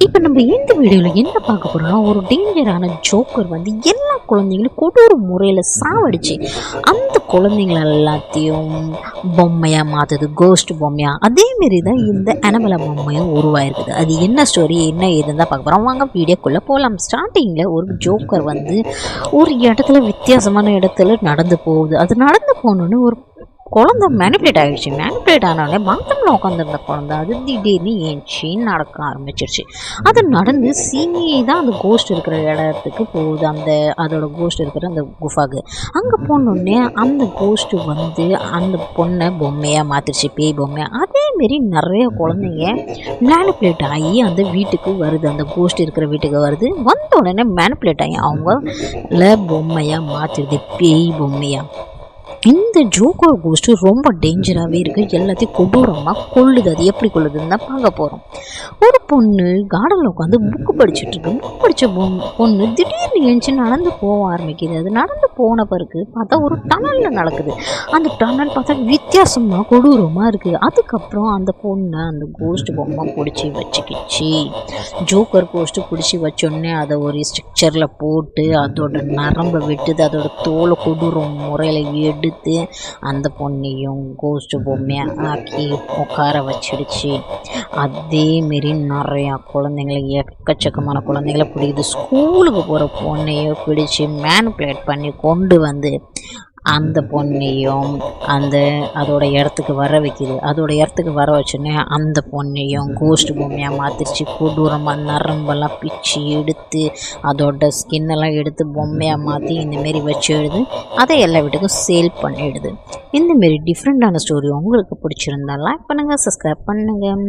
இப்போ நம்ம இந்த வீடியோவில் என்ன பார்க்க போகிறோம்னா, ஒரு டேஞ்சரான ஜோக்கர் வந்து எல்லா குழந்தைங்களும் கொடூர முறையில் சாவடிச்சு அந்த குழந்தைங்கள எல்லாத்தையும் பொம்மையாக மாற்றுது, கோஸ்ட் பொம்மையாக. அதேமாரி தான் இந்த அனபெல்லா பொம்மையும் உருவாயிருக்குது. அது என்ன ஸ்டோரி என்ன ஏதுன்னு தான் பார்க்க போகிறோம். வாங்க வீடியோக்குள்ளே போகலாம். ஸ்டார்டிங்கில் ஒரு ஜோக்கர் வந்து ஒரு இடத்துல வித்தியாசமான இடத்துல நடந்து போகுது. அது நடந்து போகணுன்னு ஒரு குழந்தை மேனிப்புலேட் ஆகிடுச்சு. மேனிப்புலேட் ஆனோடனே பாத்ரூமில் உட்காந்துருந்த குழந்தை அது திடீர்னு ஏஞ்சி நடக்க ஆரம்பிச்சிருச்சு. அது நடந்து சீதான் அந்த கோஸ்ட் இருக்கிற இடத்துக்கு போகுது. அதோட கோஸ்ட் இருக்கிற அந்த குஃபாக்கு அங்கே போனோடனே அந்த கோஸ்ட்டு வந்து அந்த பொண்ணை பொம்மையாக மாற்றிடுச்சு, பேய் பொம்மையாக. அதேமாரி நிறைய குழந்தைங்க மேனிப்புலேட் ஆகி அந்த வீட்டுக்கு வருது, அந்த கோஸ்ட் இருக்கிற வீட்டுக்கு வருது. வந்த உடனே மேனிப்புலேட் ஆகி அவங்கள பொம்மையாக மாற்றிடுது, பேய் பொம்மையாக. இந்த ஜோக்கர் கோஸ்ட்டு ரொம்ப டேஞ்சராகவே இருக்குது, எல்லாத்தையும் கொடூரமாக கொள்ளுது. அது எப்படி கொள்ளுதுன்னு தான் பார்க்க போகிறோம். ஒரு பொண்ணு கார்டனில் உட்காந்து புக்கு படிச்சுட்ருக்கு. புக்கு படித்த பொண்ணு திடீர்னு எழுந்துச்சு நடந்து போக ஆரம்பிக்குது. அது நடந்து போன பிறகு பார்த்தா ஒரு டனலில் நடக்குது. அந்த டனல் பார்த்தா வித்தியாசமாக கொடூரமாக இருக்குது. அதுக்கப்புறம் அந்த பொண்ணை அந்த கோஸ்ட் பொம்மை பிடிச்சி வச்சுக்கிச்சு. ஜோக்கர் கோஸ்ட்டு பிடிச்சி வச்சோடனே அதை ஒரு ஸ்ட்ரக்சரில் போட்டு அதோட நரம்பை வெட்டுது, அதோட தோலை கொடூரம் முறையில் எடுத்து அந்த பொண்ணையும் கோஸ்ட் பொம்மையாக ஆக்கி உட்கார வச்சிடுச்சு. அதேமாரி நிறையா குழந்தைங்களை, எக்கச்சக்கமான குழந்தைங்களை பிடிக்குது. ஸ்கூலுக்கு போகிற பொண்ணையோ பிடிச்சி மேனிப்புலேட் பண்ணி கொண்டு வந்து அந்த பொண்ணையும் அதோட இடத்துக்கு வர வைக்கிது. அதோட இடத்துக்கு வர வச்சோன்னே அந்த பொண்ணையும் கோஸ்ட் பொம்மையாக மாற்றிடுச்சு. கொடூரமாக நரம்பெல்லாம் பிச்சு எடுத்து அதோட ஸ்கின்னெல்லாம் எடுத்து பொம்மையாக மாற்றி இந்தமாரி வச்சு எழுது. அதை எல்லா வீட்டுக்கும் சேல் பண்ணிடுது. இந்தமாரி டிஃப்ரெண்ட்டான ஸ்டோரி உங்களுக்கு பிடிச்சிருந்தா லைக் பண்ணுங்கள், சப்ஸ்கிரைப் பண்ணுங்கள்,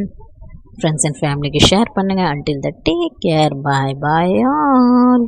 ஃப்ரெண்ட்ஸ் அண்ட் ஃபேமிலிக்கு ஷேர் பண்ணுங்கள். Until the take care, bye bye all.